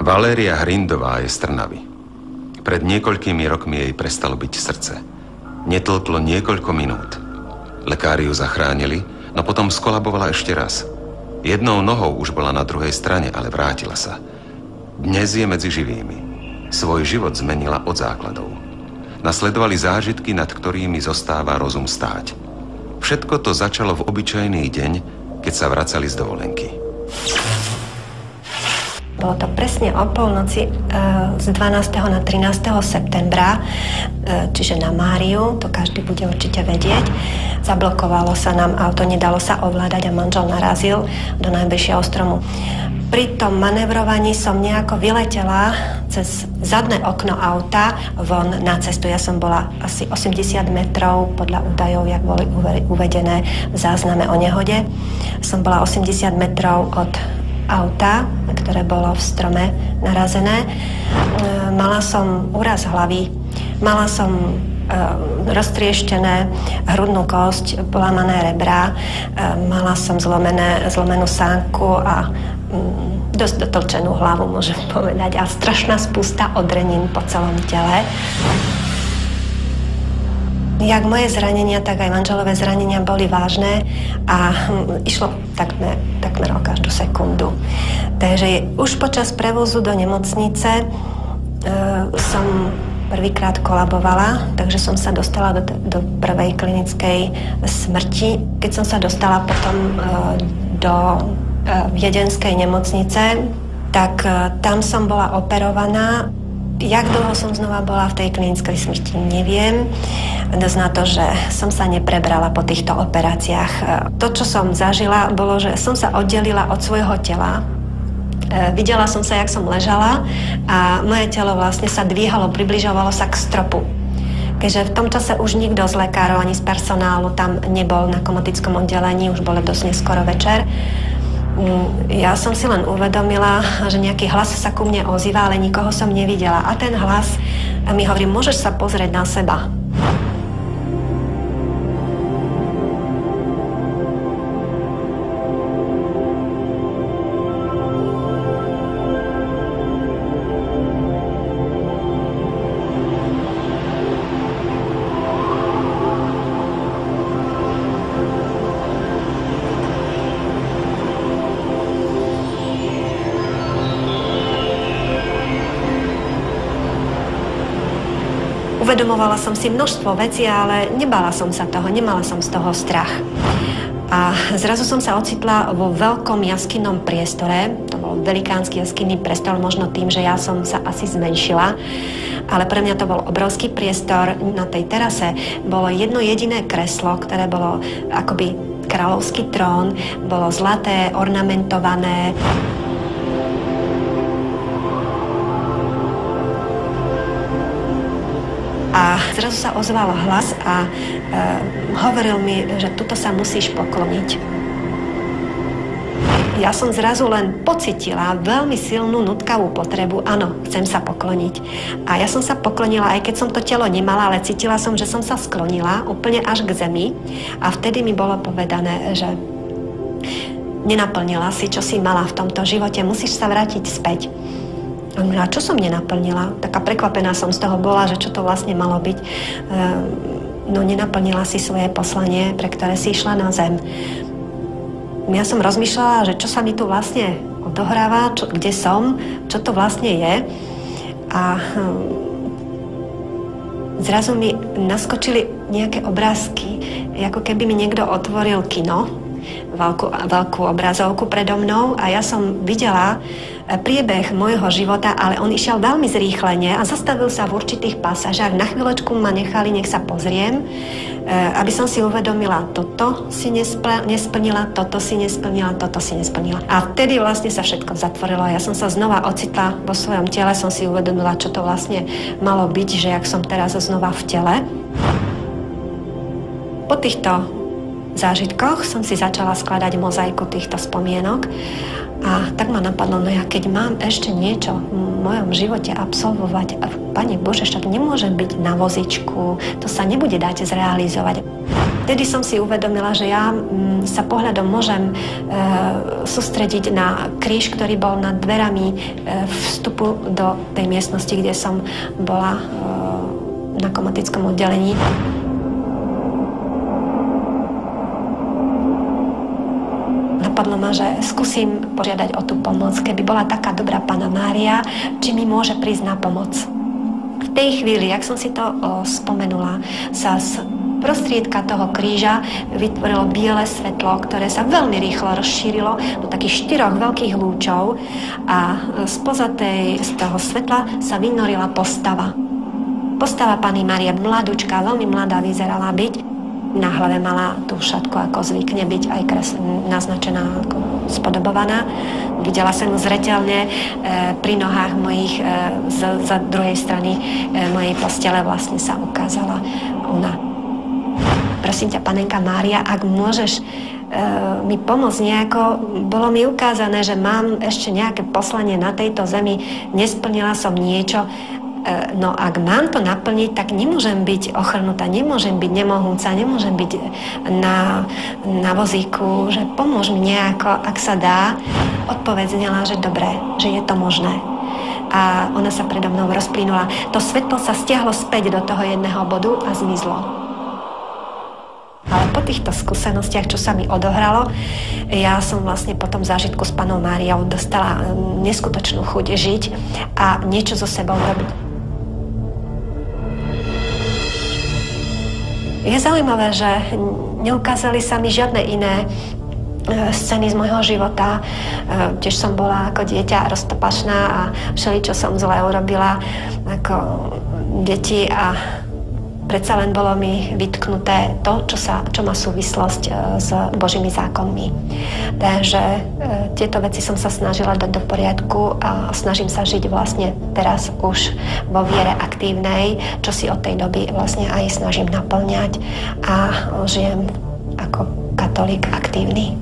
Valéria Hrindová je z Trnavy. Pred niekoľkými rokmi jej prestalo byť srdce. Netlklo niekoľko minút. Lekári ju zachránili, no potom skolabovala ešte raz. Jednou nohou už bola na druhej strane, ale vrátila sa. Dnes je medzi živými. Svoj život zmenila od základov. Nasledovali zážitky, nad ktorými zostáva rozum stáť. Všetko to začalo v obyčajný deň, keď sa vracali z dovolenky. Bolo to presne o polnoci z 12. na 13. septembra, čiže na Máriu, to každý bude určite vedieť. Zablokovalo sa nám auto, nedalo sa ovládať a manžel narazil do najbližšieho stromu. Pri tom manevrovaní som nejako vyletela cez zadné okno auta von na cestu. Ja som bola asi 80 metrov, podľa údajov, jak boli uvedené v zázname o nehode. Som bola 80 metrov od auta, ktoré bolo v strome narazené. Mala som úraz hlavy, mala som roztrieštené hrudnú kosť, polamané rebra, mala som zlomenú sánku a dosť dotlčenú hlavu, môžem povedať, a strašná spústa odrenín po celom tele. Jak moje zranenia, tak aj manželové zranenia boli vážne a išlo takmer o každú sekundu. Takže už počas prevozu do nemocnice som prvýkrát kolabovala, takže som sa dostala do prvej klinickej smrti. Keď som sa dostala potom do viedenskej nemocnice, tak tam som bola operovaná. Jak dlho som znova bola v tej klinickej smrti, neviem. Dosť na to, že som sa neprebrala po týchto operáciách. To, čo som zažila, bolo, že som sa oddelila od svojho tela. Videla som sa, jak som ležala a moje telo vlastne sa dvíhalo, približovalo sa k stropu. Keďže v tom čase už nikto z lekárov ani z personálu tam nebol na komotickom oddelení, už bolo dosť neskoro večer. Ja som si len uvedomila, že nejaký hlas sa ku mne ozýva, ale nikoho som nevidela. A ten hlas mi hovorí, môžeš sa pozrieť na seba. Uvedomovala som si množstvo vecí, ale nebala som sa toho, nemala som z toho strach. A zrazu som sa ocitla vo veľkom jaskinnom priestore. To bol velikánsky jaskinný priestor, možno tým, že ja som sa asi zmenšila. Ale pre mňa to bol obrovský priestor. Na tej terase bolo jedno jediné kreslo, ktoré bolo akoby kráľovský trón. Bolo zlaté, ornamentované. A zrazu sa ozval hlas a hovoril mi, že tuto sa musíš pokloniť. Ja som zrazu len pocitila veľmi silnú nutkavú potrebu, áno, chcem sa pokloniť. A ja som sa poklonila, aj keď som to telo nemala, ale cítila som, že som sa sklonila úplne až k zemi. A vtedy mi bolo povedané, že nenaplnila si, čo si mala v tomto živote, musíš sa vrátiť späť. A čo som nenaplnila? Taká prekvapená som z toho bola, že čo to vlastne malo byť. No nenaplnila si svoje poslanie, pre ktoré si išla na zem. Ja som rozmýšľala, že čo sa mi tu vlastne odohráva, kde som, čo to vlastne je. A zrazu mi naskočili nejaké obrázky, ako keby mi niekto otvoril kino, veľkú obrazovku predo mnou a ja som videla priebeh môjho života, ale on išiel veľmi zrýchlene a zastavil sa v určitých pasážach. Na chvíľočku ma nechali, nech sa pozriem, aby som si uvedomila, toto si nesplnila, toto si nesplnila, toto si nesplnila. A vtedy vlastne sa všetko zatvorilo. Ja som sa znova ocitla vo svojom tele, som si uvedomila, čo to vlastne malo byť, že jak som teraz znova v tele. Po týchto zážitkoch som si začala skladať mozaiku týchto spomienok a tak ma napadlo, no ja keď mám ešte niečo v mojom živote absolvovať, Pane Bože, však nemôžem byť na vozičku, to sa nebude dať zrealizovať. Vtedy som si uvedomila, že ja sa pohľadom môžem sústrediť na kríž, ktorý bol nad dverami vstupu do tej miestnosti, kde som bola na komatickom oddelení. Napadlo ma, že skúsim požiadať o tú pomoc. Keby bola taká dobrá Panna Mária, či mi môže prísť na pomoc. V tej chvíli, jak som si to spomenula, sa z prostriedka toho kríža vytvorilo biele svetlo, ktoré sa veľmi rýchlo rozšírilo do takých 4 veľkých lúčov a spoza z toho svetla sa vynorila postava. Postava Panny Márie, mladúčka, veľmi mladá vyzerala byť. Na hlave mala tú šatku, ako zvykne byť, aj naznačená, ako spodobovaná. Videla som ju zreteľne pri nohách mojich, za druhej strany mojej postele vlastne sa ukázala ona. Prosím ťa, Panenka Mária, ak môžeš mi pomôcť nejako, bolo mi ukázané, že mám ešte nejaké poslanie na tejto zemi, nesplnila som niečo. No ak mám to naplniť, tak nemôžem byť ochrnutá, nemôžem byť nemohúca, nemôžem byť na vozíku, že pomôž mi nejako, ak sa dá. Odpoveď znela, že dobre, že je to možné. A ona sa predo mnou rozplynula. To svetlo sa stiahlo späť do toho jedného bodu a zmizlo. Ale po týchto skúsenostiach, čo sa mi odohralo, ja som vlastne po tom zážitku s Pannou Máriou dostala neskutočnú chuť žiť a niečo so sebou robiť. Je zaujímavé, že neukázali sa mi žiadne iné scény z môjho života. Tiež som bola ako dieťa roztopašná a všeličo som zle urobila ako deti a predsa len bolo mi vytknuté to, čo má súvislosť s Božími zákonmi. Takže tieto veci som sa snažila dať do poriadku a snažím sa žiť vlastne teraz už vo viere aktívnej, čo si od tej doby vlastne aj snažím naplňať a žijem ako katolík aktívny.